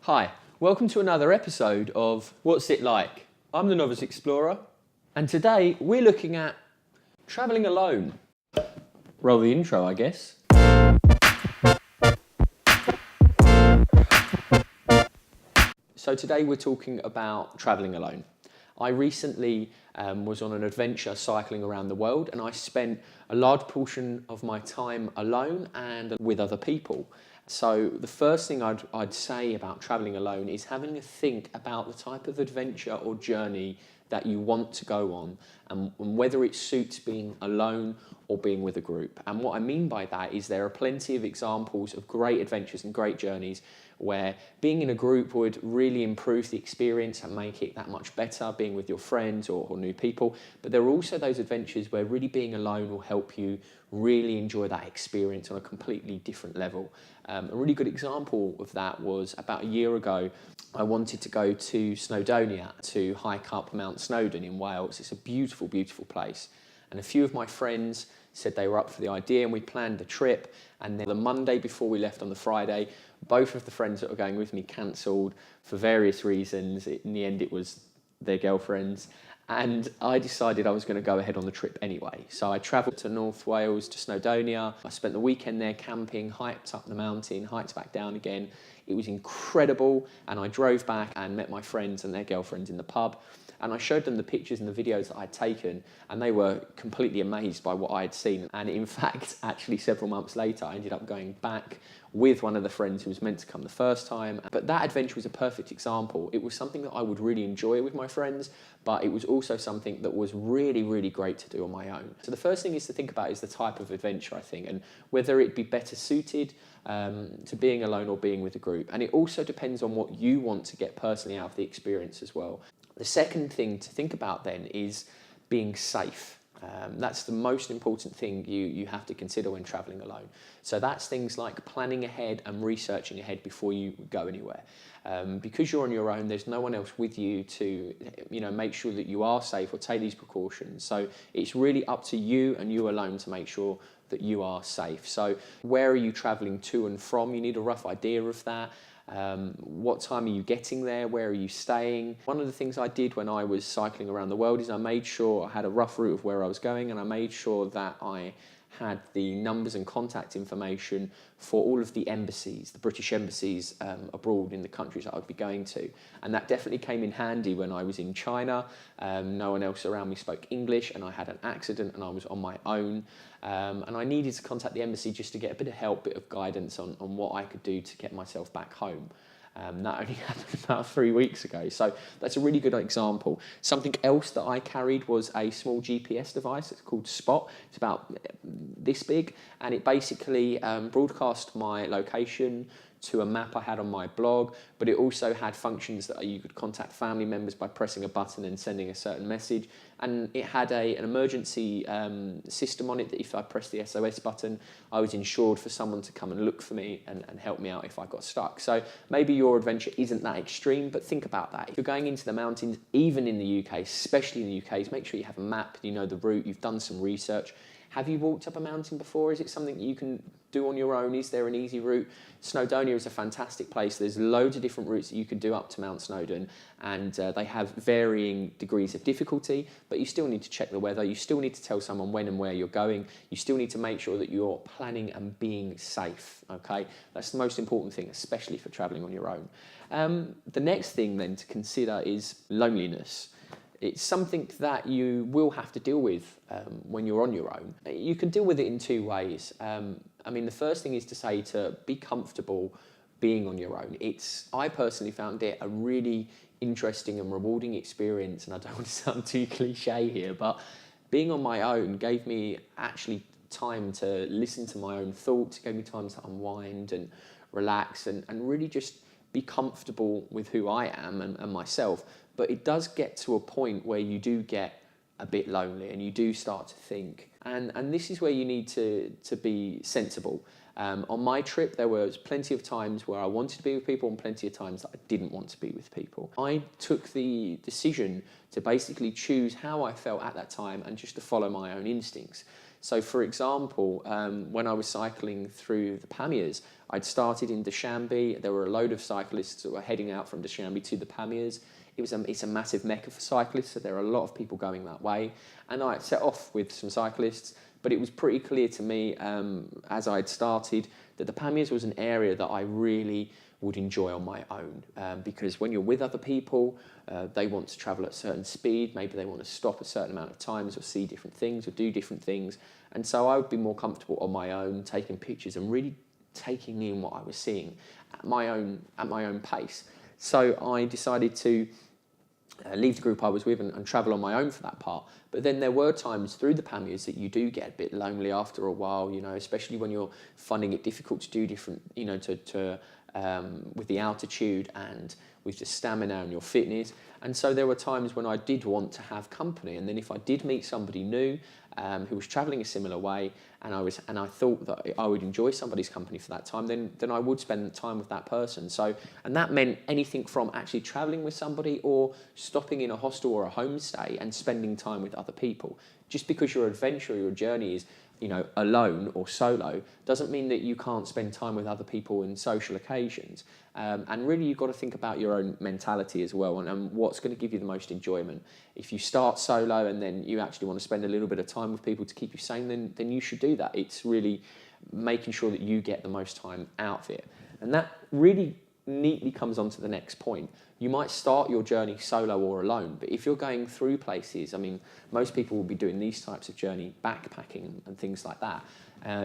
Hi, welcome to another episode of What's It Like? I'm the Novice Explorer, and today we're looking at travelling alone. Roll the intro, I guess. So today we're talking about travelling alone. I recently was on an adventure cycling around the world, and I spent a large portion of my time alone and with other people. So the first thing I'd say about travelling alone is having a think about the type of adventure or journey that you want to go on, and whether it suits being alone or being with a group. And what I mean by that is there are plenty of examples of great adventures and great journeys where being in a group would really improve the experience and make it that much better, being with your friends or new people. But there are also those adventures where really being alone will help you really enjoy that experience on a completely different level. A really good example of that was about a year ago. I wanted to go to Snowdonia to hike up Mount Snowdon in Wales. It's a beautiful, beautiful place. And a few of my friends said they were up for the idea, and we planned the trip. And then the Monday before we left on the Friday, both of the friends that were going with me cancelled for various reasons. In the end, it was their girlfriends. And I decided I was going to go ahead on the trip anyway. So I travelled to North Wales, to Snowdonia. I spent the weekend there camping, hiked up the mountain, hiked back down again. It was incredible. And I drove back and met my friends and their girlfriends in the pub. And I showed them the pictures and the videos that I'd taken, and they were completely amazed by what I had seen. And in fact, actually several months later, I ended up going back with one of the friends who was meant to come the first time. But that adventure was a perfect example. It was something that I would really enjoy with my friends, but it was also something that was really, really great to do on my own. So the first thing is to think about is the type of adventure, I think, and whether it'd be better suited to being alone or being with a group. And it also depends on what you want to get personally out of the experience as well. The second thing to think about then is being safe. That's the most important thing you have to consider when travelling alone. So that's things like planning ahead and researching ahead before you go anywhere. Because you're on your own, there's no one else with you to make sure that you are safe or take these precautions. So it's really up to you and you alone to make sure that you are safe. So where are you travelling to and from? You need a rough idea of that. What time are you getting there? Where are you staying? One of the things I did when I was cycling around the world is I made sure I had a rough route of where I was going, and I made sure that I had the numbers and contact information for all of the embassies, the British embassies abroad in the countries that I'd be going to. And that definitely came in handy when I was in China. No one else around me spoke English, and I had an accident and I was on my own. And I needed to contact the embassy just to get a bit of help, bit of guidance on what I could do to get myself back home. That only happened about 3 weeks ago. So that's a really good example. Something else that I carried was a small GPS device. It's called Spot. It's about this big, and it basically broadcast my location to a map I had on my blog, but it also had functions that you could contact family members by pressing a button and sending a certain message. And it had an emergency system on it that if I pressed the SOS button, I was insured for someone to come and look for me and help me out if I got stuck. So maybe your adventure isn't that extreme, but think about that. If you're going into the mountains, even in the UK, especially in the UK, make sure you have a map, you know the route, you've done some research. Have you walked up a mountain before? Is it something you can do on your own? Is there an easy route? Snowdonia is a fantastic place. There's loads of different routes that you can do up to Mount Snowdon, and they have varying degrees of difficulty, but you still need to check the weather. You still need to tell someone when and where you're going. You still need to make sure that you're planning and being safe, okay? That's the most important thing, especially for travelling on your own. The next thing then to consider is loneliness. It's something that you will have to deal with when you're on your own. You can deal with it in two ways. The first thing is to say to be comfortable being on your own. I personally found it a really interesting and rewarding experience, and I don't want to sound too cliche here, but being on my own gave me actually time to listen to my own thoughts, gave me time to unwind and relax and really just be comfortable with who I am and myself. But it does get to a point where you do get a bit lonely and you do start to think. And this is where you need to be sensible. On my trip, there was plenty of times where I wanted to be with people and plenty of times that I didn't want to be with people. I took the decision to basically choose how I felt at that time and just to follow my own instincts. So for example, when I was cycling through the Pamirs, I'd started in Dushanbe. There were a load of cyclists that were heading out from Dushanbe to the Pamirs. It's a massive mecca for cyclists, so there are a lot of people going that way. And I set off with some cyclists, but it was pretty clear to me as I'd started that the Pamirs was an area that I really would enjoy on my own, because when you're with other people, they want to travel at a certain speed, maybe they want to stop a certain amount of times or see different things or do different things, and so I would be more comfortable on my own, taking pictures and really taking in what I was seeing at my own pace. So I decided to leave the group I was with and travel on my own for that part. But then there were times through the Pamirs that you do get a bit lonely after a while, especially when you're finding it difficult to do different, with the altitude and with the stamina and your fitness. And so there were times when I did want to have company. And then if I did meet somebody new who was traveling a similar way, and I thought that I would enjoy somebody's company for that time, then I would spend time with that person. So, and that meant anything from actually traveling with somebody or stopping in a hostel or a homestay and spending time with other people. Just because your adventure or your journey is alone or solo doesn't mean that you can't spend time with other people in social occasions. And really you've got to think about your own mentality as well and what's going to give you the most enjoyment. If you start solo and then you actually want to spend a little bit of time with people to keep you sane, then you should do that. It's really making sure that you get the most time out of it. And that really neatly comes on to the next point. You might start your journey solo or alone, but if you're going through places, most people will be doing these types of journey, backpacking and things like that.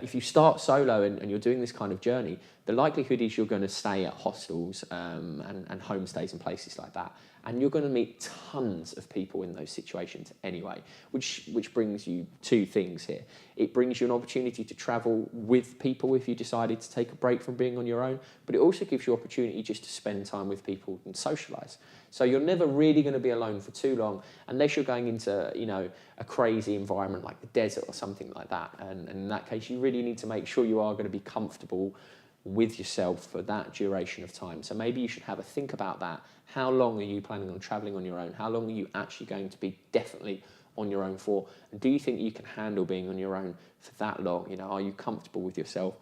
If you start solo and you're doing this kind of journey, the likelihood is you're going to stay at hostels and homestays and places like that. And you're going to meet tons of people in those situations anyway, which brings you two things here. It brings you an opportunity to travel with people if you decided to take a break from being on your own, but it also gives you opportunity just to spend time with people and socialise. So you're never really going to be alone for too long unless you're going into, a crazy environment like the desert or something like that. And in that case, you really need to make sure you are going to be comfortable with yourself for that duration of time. So maybe you should have a think about that. How long are you planning on travelling on your own? How long are you actually going to be definitely on your own for? And do you think you can handle being on your own for that long? Are you comfortable with yourself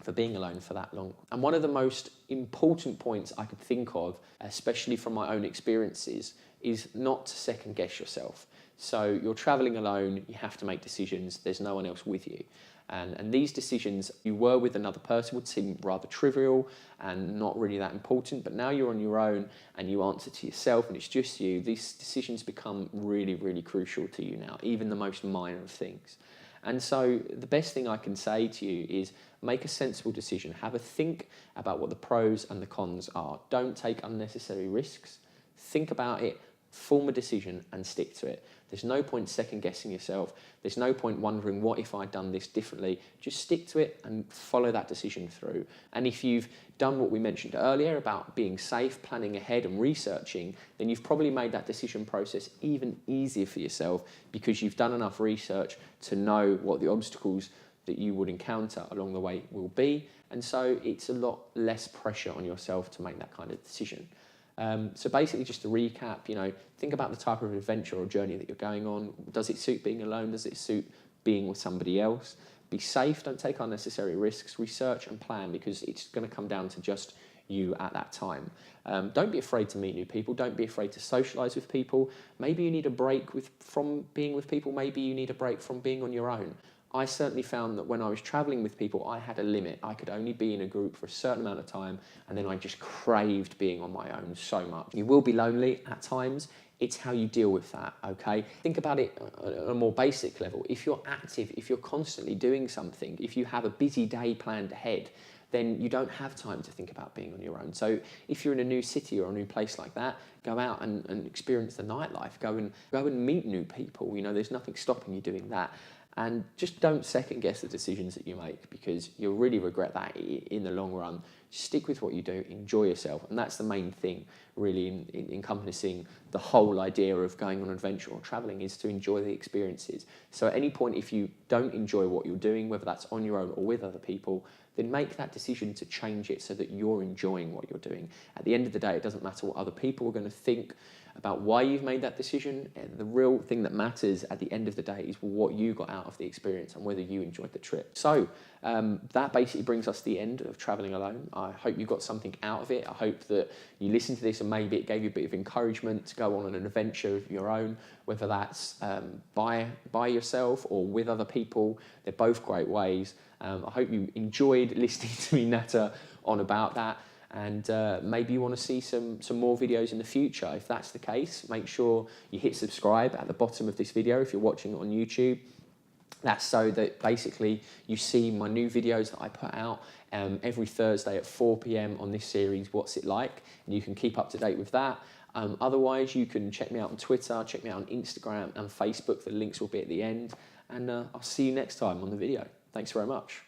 for being alone for that long? And one of the most important points I could think of, especially from my own experiences, is not to second guess yourself. So you're travelling alone, you have to make decisions, there's no one else with you. And these decisions, you were with another person, would seem rather trivial and not really that important, but now you're on your own and you answer to yourself and it's just you, these decisions become really, really crucial to you now, even the most minor of things. And so the best thing I can say to you is make a sensible decision. Have a think about what the pros and the cons are. Don't take unnecessary risks. Think about it, form a decision and stick to it. There's no point second guessing yourself. There's no point wondering, what if I'd done this differently? Just stick to it and follow that decision through. And if you've done what we mentioned earlier about being safe, planning ahead and researching, then you've probably made that decision process even easier for yourself because you've done enough research to know what the obstacles that you would encounter along the way will be. And so it's a lot less pressure on yourself to make that kind of decision. So basically, just to recap, think about the type of adventure or journey that you're going on. Does it suit being alone? Does it suit being with somebody else? Be safe, don't take unnecessary risks, research and plan because it's going to come down to just you at that time. Don't be afraid to meet new people. Don't be afraid to socialise with people. Maybe you need a break from being with people. Maybe you need a break from being on your own. I certainly found that when I was travelling with people, I had a limit. I could only be in a group for a certain amount of time, and then I just craved being on my own so much. You will be lonely at times. It's how you deal with that, okay? Think about it on a more basic level. If you're active, if you're constantly doing something, if you have a busy day planned ahead, then you don't have time to think about being on your own. So if you're in a new city or a new place like that, go out and experience the nightlife. Go and meet new people. There's nothing stopping you doing that. And just don't second guess the decisions that you make because you'll really regret that in the long run. stick with what you do, enjoy yourself. And that's the main thing, really, in encompassing the whole idea of going on an adventure or traveling, is to enjoy the experiences. So at any point, if you don't enjoy what you're doing, whether that's on your own or with other people, then make that decision to change it so that you're enjoying what you're doing. At the end of the day, it doesn't matter what other people are going to think about why you've made that decision. The real thing that matters at the end of the day is what you got out of the experience and whether you enjoyed the trip. So that basically brings us to the end of Traveling Alone. I hope you got something out of it. I hope that you listened to this and maybe it gave you a bit of encouragement to go on an adventure of your own, whether that's by yourself or with other people. They're both great ways. I hope you enjoyed listening to me natter on about that. And maybe you want to see some more videos in the future. If that's the case, make sure you hit subscribe at the bottom of this video if you're watching it on YouTube. That's so that basically you see my new videos that I put out every Thursday at 4 p.m. on this series, What's It Like? And you can keep up to date with that. Otherwise, you can check me out on Twitter, check me out on Instagram and Facebook. The links will be at the end. And I'll see you next time on the video. Thanks very much.